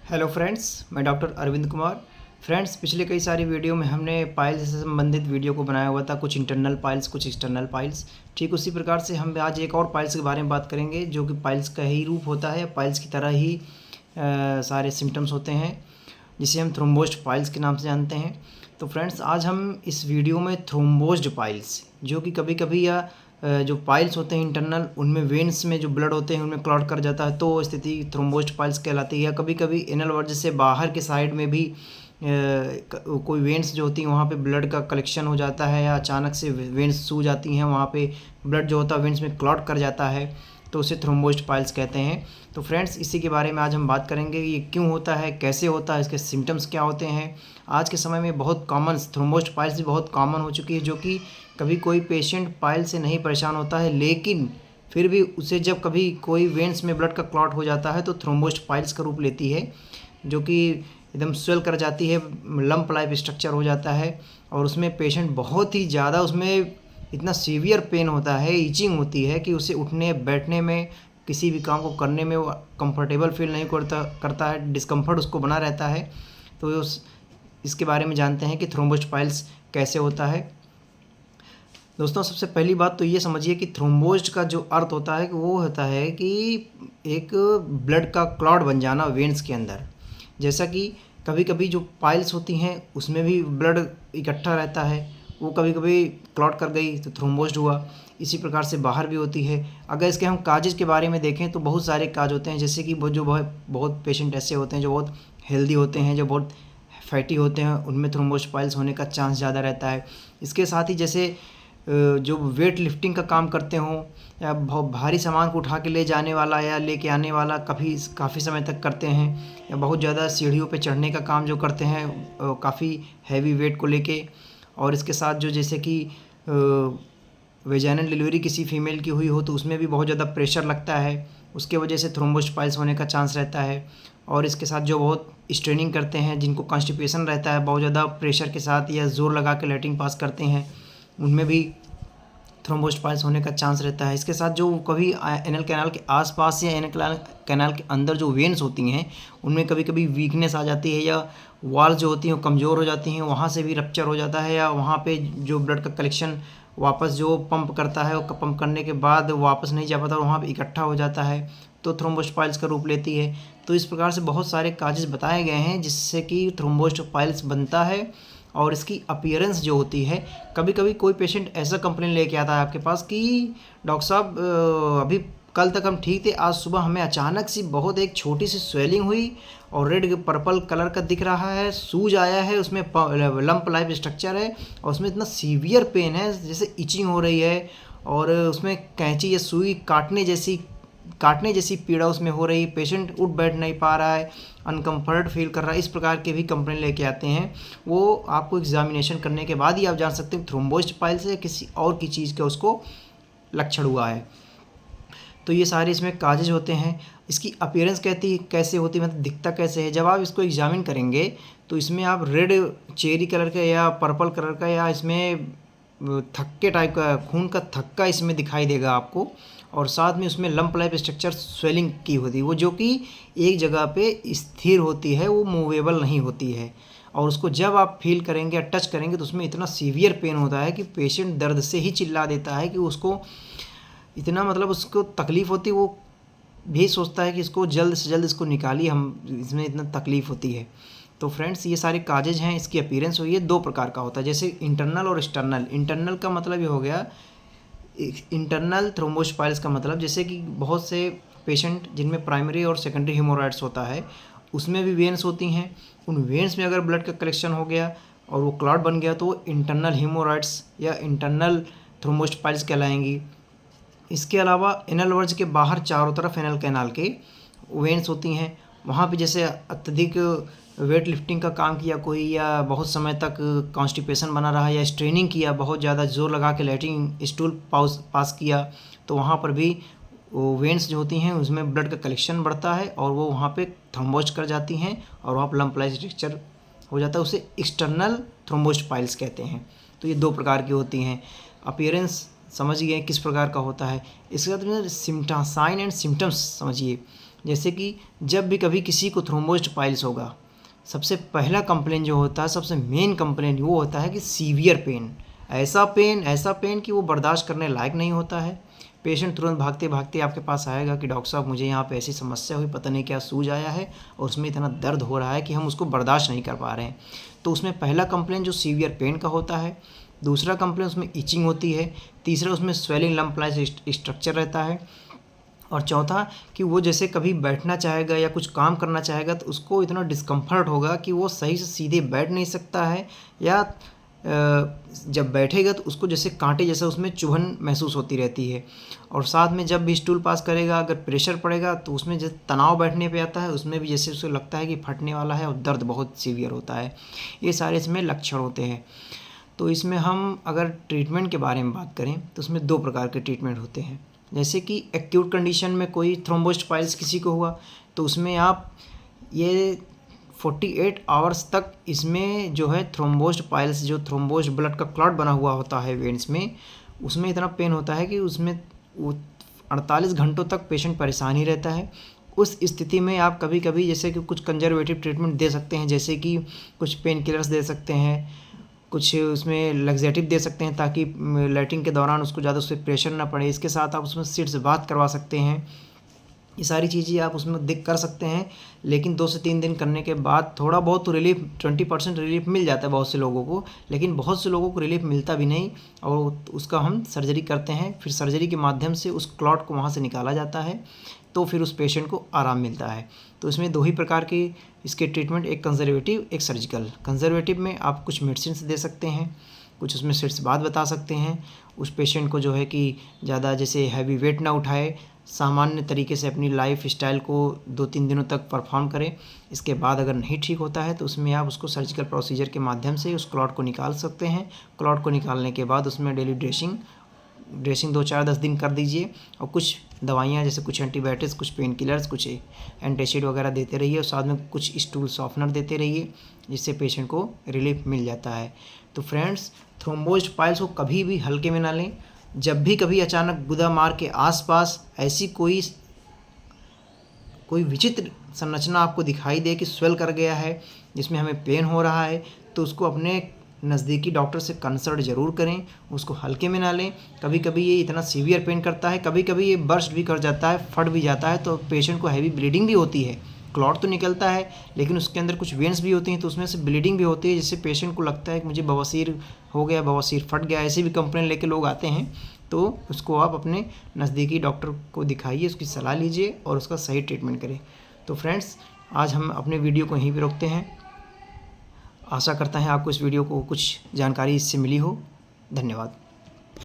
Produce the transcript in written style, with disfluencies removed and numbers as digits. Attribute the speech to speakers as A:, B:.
A: Hello friends, मैं doctor Arvind Kumar. Friends, पिछले कई सारी वीडियो में हमने पाइल्स से संबंधित वीडियो को बनाया हुआ था, कुछ इंटरनल पाइल्स, कुछ एक्सटर्नल पाइल्स। ठीक उसी प्रकार से हम आज एक और पाइल्स के बारे में बात करेंगे जो कि पाइल्स का ही रूप होता है, पाइल्स की तरह ही सारे सिम्टम्स होते हैं, जिसे हम थ्रोम्बोज्ड पाइल्स के नाम से जानते हैं। तो फ्रेंड्स, आज हम इस वीडियो में थ्रोम्बोज्ड पाइल्स, जो कि कभी कभी या जो पाइल्स होते हैं इंटरनल, उनमें वेन्स में जो ब्लड होते हैं उनमें क्लॉट कर जाता है, तो स्थिति थ्रोम्बोज्ड पाइल्स कहलाती है। या कभी कभी एनल वर्ज से बाहर के साइड में भी कोई वेन्स जो होती हैं वहाँ पे ब्लड का कलेक्शन हो जाता है, या अचानक से वेन्स सूज जाती हैं, वहाँ पे ब्लड जो होता है वेन्स में क्लॉट कर जाता है, तो उसे थ्रोम्बोज्ड पाइल्स कहते हैं। तो फ्रेंड्स, इसी के बारे में आज हम बात करेंगे, ये क्यों होता है, कैसे होता है, इसके सिम्टम्स क्या होते हैं। आज के समय में बहुत कॉमन थ्रोम्बोज्ड पाइल्स भी बहुत कॉमन हो चुकी है, जो कि कभी कोई पेशेंट पाइल से नहीं परेशान होता है, लेकिन फिर भी उसे जब कभी कोई वेन्स में ब्लड का क्लॉट हो जाता है तो थ्रोम्बोज्ड पाइल्स का रूप लेती है, जो कि एकदम स्वेल कर जाती है, लंप लाइफ स्ट्रक्चर हो जाता है, और उसमें पेशेंट बहुत ही ज़्यादा, उसमें इतना सीवियर पेन होता है, ईचिंग होती है कि उसे उठने बैठने में, किसी भी काम को करने में वो कंफर्टेबल फील नहीं करता है, डिस्कम्फर्ट उसको बना रहता है। तो इसके बारे में जानते हैं कि थ्रोम्बोज्ड पाइल्स कैसे होता है। दोस्तों, सबसे पहली बात तो ये समझिए कि थ्रोम्बोज्ड का जो अर्थ होता है कि वो होता है कि एक ब्लड का क्लॉट बन जाना वेन्स के अंदर। जैसा कि कभी कभी जो पाइल्स होती हैं उसमें भी ब्लड इकट्ठा रहता है, वो कभी कभी क्लॉट कर गई तो थ्रोम्बोज्ड हुआ। इसी प्रकार से बाहर भी होती है। अगर इसके हम काजेज के बारे में देखें तो बहुत सारे काज होते हैं, जैसे कि बहुत बहुत पेशेंट ऐसे होते हैं जो बहुत हेल्दी होते हैं, जो बहुत फैटी होते हैं, उनमें थ्रोम्बोज्ड पाइल्स होने का चांस ज़्यादा रहता है। इसके साथ ही जैसे जो वेट लिफ्टिंग का काम करते हों, या बहुत भारी सामान को उठा के ले जाने वाला या लेके आने वाला काफ़ी समय तक करते हैं, या बहुत ज़्यादा सीढ़ियों पे चढ़ने का काम जो करते हैं काफ़ी हैवी वेट को लेके। और इसके साथ जो जैसे कि वेजाइनल डिलीवरी किसी फीमेल की हुई हो तो उसमें भी बहुत ज़्यादा प्रेशर लगता है, उसके वजह से थ्रोम्बोज्ड पाइल्स होने का चांस रहता है। और इसके साथ जो बहुत स्ट्रेनिंग करते हैं, जिनको कॉन्स्टिपेशन रहता है, बहुत ज़्यादा प्रेशर के साथ या ज़ोर लगा के लैट्रिन पास करते हैं, उनमें भी थ्रोम्बोज्ड पाइल्स होने का चांस रहता है। इसके साथ जो कभी एनल कैनाल के आसपास या एनल कैनाल के अंदर जो वेन्स होती हैं उनमें कभी कभी वीकनेस आ जाती है, या वॉल जो होती हैं वो कमज़ोर हो जाती हैं, वहाँ से भी रप्चर हो जाता है, या वहाँ पे जो ब्लड का कलेक्शन वापस जो पंप करता है, वो पंप करने के बाद वापस नहीं जा पाता और वहाँ पे इकट्ठा हो जाता है, तो थ्रोम्बोज्ड पाइल्स का रूप लेती है। तो इस प्रकार से बहुत सारे काजेज़ बताए गए हैं जिससे कि थ्रोम्बोज्ड पाइल्स बनता है। और इसकी अपीयरेंस जो होती है, कभी कभी कोई पेशेंट ऐसा कंप्लेन लेके आता है आपके पास कि डॉक्टर साहब, अभी कल तक हम ठीक थे, आज सुबह हमें अचानक सी बहुत एक छोटी सी स्वेलिंग हुई और रेड पर्पल कलर का दिख रहा है, सूज आया है, उसमें लंप लाइफ स्ट्रक्चर है, और उसमें इतना सीवियर पेन है जैसे इचिंग हो रही है, और उसमें कैंची या सुई काटने जैसी पीड़ा उसमें हो रही, पेशेंट उठ बैठ नहीं पा रहा है, अनकम्फर्ट फील कर रहा है। इस प्रकार के भी कंप्लेन लेके आते हैं। वो आपको एग्जामिनेशन करने के बाद ही आप जान सकते हैं थ्रोम्बोज्ड पाइल्स या किसी और की चीज़ का उसको लक्षण हुआ है। तो ये सारे इसमें काजेज होते हैं। इसकी अपीयरेंस कैसे होती है, मतलब दिखता कैसे है, जब आप इसको एग्जामिन करेंगे तो इसमें आप रेड चेरी कलर का या पर्पल कलर का, या इसमें थक्के टाइप का खून का थक्का इसमें दिखाई देगा आपको, और साथ में उसमें लंप लाइफ स्ट्रक्चर स्वेलिंग की होती है, वो जो कि एक जगह पे स्थिर होती है, वो मूवेबल नहीं होती है। और उसको जब आप फील करेंगे या टच करेंगे तो उसमें इतना सीवियर पेन होता है कि पेशेंट दर्द से ही चिल्ला देता है, कि उसको इतना, मतलब उसको तकलीफ़ होती है, वो भी सोचता है कि इसको जल्द से जल्द इसको निकालिए, हम इसमें इतना तकलीफ़ होती है। तो फ्रेंड्स, ये सारे काजेज हैं। इसकी अपीयरेंस हुई है, दो प्रकार का होता है, जैसे इंटरनल और एक्सटर्नल। इंटरनल का मतलब ये हो गया, इंटरनल थ्रोम्बोज्ड पाइल्स का मतलब जैसे कि बहुत से पेशेंट जिनमें प्राइमरी और सेकेंडरी हेमोरॉइड्स होता है, उसमें भी वेन्स होती हैं, उन वेन्स में अगर ब्लड का कलेक्शन हो गया और वो क्लॉट बन गया तो वो इंटरनल हेमोरॉइड्स या इंटरनल थ्रोम्बोज्ड पाइल्स कहलाएंगी। इसके अलावा एनल वर्ज के बाहर चारों तरफ एनल कैनाल के वेन्स होती हैं, वहाँ पे जैसे अत्यधिक वेट लिफ्टिंग का काम किया कोई, या बहुत समय तक कॉन्स्टिपेशन बना रहा, या स्ट्रेनिंग किया, बहुत ज़्यादा जोर लगा के लैट्रिन स्टूल पास किया, तो वहाँ पर भी वो वेन्स जो होती हैं उसमें ब्लड का कलेक्शन बढ़ता है और वो वहाँ पे थ्रोम्बोज कर जाती हैं, और वहाँ पर लंप लाइफ स्ट्रक्चर हो जाता है, उसे एक्सटर्नल थ्रोम्बोज्ड पाइल्स कहते हैं। तो ये दो प्रकार की होती हैं। अपीयरेंस समझ गए किस प्रकार का होता है। इसके बाद में साइन एंड सिम्टम्स समझिए। जैसे कि जब भी कभी किसी को थ्रोम्बोसिस पाइल्स होगा, सबसे पहला कंप्लेन जो होता है, सबसे मेन कंप्लेन वो होता है कि सीवियर पेन, ऐसा पेन कि वो बर्दाश्त करने लायक नहीं होता है। पेशेंट तुरंत भागते भागते आपके पास आएगा कि डॉक्टर साहब मुझे यहाँ पे ऐसी समस्या हुई, पता नहीं क्या सूज आया है और उसमें इतना दर्द हो रहा है कि हम उसको बर्दाश्त नहीं कर पा रहे हैं। तो उसमें पहला कंप्लेन जो सीवियर पेन का होता है, दूसरा कंप्लेन उसमें इचिंग होती है, तीसरा उसमें स्वेलिंग लम्प लाइक स्ट्रक्चर रहता है, और चौथा कि वो जैसे कभी बैठना चाहेगा या कुछ काम करना चाहेगा तो उसको इतना डिस्कम्फर्ट होगा कि वो सही से सीधे बैठ नहीं सकता है, या जब बैठेगा तो उसको जैसे कांटे जैसा उसमें चुभन महसूस होती रहती है। और साथ में जब भी स्टूल पास करेगा, अगर प्रेशर पड़ेगा तो उसमें जैसे तनाव बैठने पे आता है, उसमें भी जैसे उसे लगता है कि फटने वाला है और दर्द बहुत सीवियर होता है। ये सारे इसमें लक्षण होते हैं। तो इसमें हम अगर ट्रीटमेंट के बारे में बात करें तो उसमें 2 प्रकार के ट्रीटमेंट होते हैं। जैसे कि एक्यूट कंडीशन में कोई थ्रोम्बोसिस पाइल्स किसी को हुआ तो उसमें आप ये 48 आवर्स तक इसमें जो है थ्रोम्बोसिस पाइल्स, जो थ्रोम्बोसिस ब्लड का क्लॉट बना हुआ होता है वेन्स में, उसमें इतना पेन होता है कि उसमें वो 48 घंटों तक पेशेंट परेशान ही रहता है। उस स्थिति में आप कभी कभी जैसे कि कुछ कंजर्वेटिव ट्रीटमेंट दे सकते हैं, जैसे कि कुछ पेन किलर्स दे सकते हैं, कुछ उसमें लग्जेटिव दे सकते हैं ताकि लैट्रिन के दौरान उसको ज़्यादा उस पर प्रेशर ना पड़े। इसके साथ आप उसमें सीट से बात करवा सकते हैं। ये सारी चीज़ें आप उसमें देख कर सकते हैं, लेकिन 2 से 3 दिन करने के बाद थोड़ा बहुत तो रिलीफ, 20% रिलीफ मिल जाता है बहुत से लोगों को, लेकिन बहुत से लोगों को रिलीफ मिलता भी नहीं और उसका हम सर्जरी करते हैं। फिर सर्जरी के माध्यम से उस क्लॉट को वहाँ से निकाला जाता है, तो फिर उस पेशेंट को आराम मिलता है। तो इसमें 2 ही प्रकार के इसके ट्रीटमेंट, एक कंजर्वेटिव, एक सर्जिकल। कंजर्वेटिव में आप कुछ मेडिसिन दे सकते हैं, कुछ उसमें सेट्स बाद बता सकते हैं उस पेशेंट को जो है कि ज़्यादा जैसे हैवी वेट ना उठाए, सामान्य तरीके से अपनी लाइफ स्टाइल को 2-3 दिनों तक परफॉर्म करें। इसके बाद अगर नहीं ठीक होता है तो उसमें आप उसको सर्जिकल प्रोसीजर के माध्यम से उस क्लॉट को निकाल सकते हैं। क्लॉट को निकालने के बाद उसमें डेली ड्रेसिंग 2-4-10 दिन कर दीजिए, और कुछ दवाइयाँ जैसे कुछ एंटीबायोटिक्स, कुछ पेन किलर्स, कुछ एंटासिड वगैरह देते रहिए, और साथ में कुछ स्टूल सॉफ्टनर देते रहिए, जिससे पेशेंट को रिलीफ मिल जाता है। तो फ्रेंड्स, थ्रोम्बोसिस पाइल्स को कभी भी हल्के में ना लें। जब भी कभी अचानक गुदा मार के आसपास ऐसी कोई विचित्र संरचना आपको दिखाई दे कि स्वेल कर गया है, जिसमें हमें पेन हो रहा है, तो उसको अपने नज़दीकी डॉक्टर से कंसल्ट ज़रूर करें, उसको हल्के में ना लें। कभी कभी ये इतना सीवियर पेन करता है, कभी कभी ये बर्स्ट भी कर जाता है, फट भी जाता है, तो पेशेंट को हैवी ब्लीडिंग भी होती है। क्लॉट तो निकलता है लेकिन उसके अंदर कुछ वेन्स भी होती हैं, तो उसमें से ब्लीडिंग भी होती है, जिससे पेशेंट को लगता है कि मुझे बवासीर हो गया, बवासीर फट गया, ऐसे भी कंप्लेन लेके लोग आते हैं। तो उसको आप अपने नज़दीकी डॉक्टर को दिखाइए, उसकी सलाह लीजिए और उसका सही ट्रीटमेंट करें। तो फ्रेंड्स, आज हम अपने वीडियो को यहीं पर रोकते हैं। आशा करता है आपको इस वीडियो को कुछ जानकारी इससे मिली हो। धन्यवाद।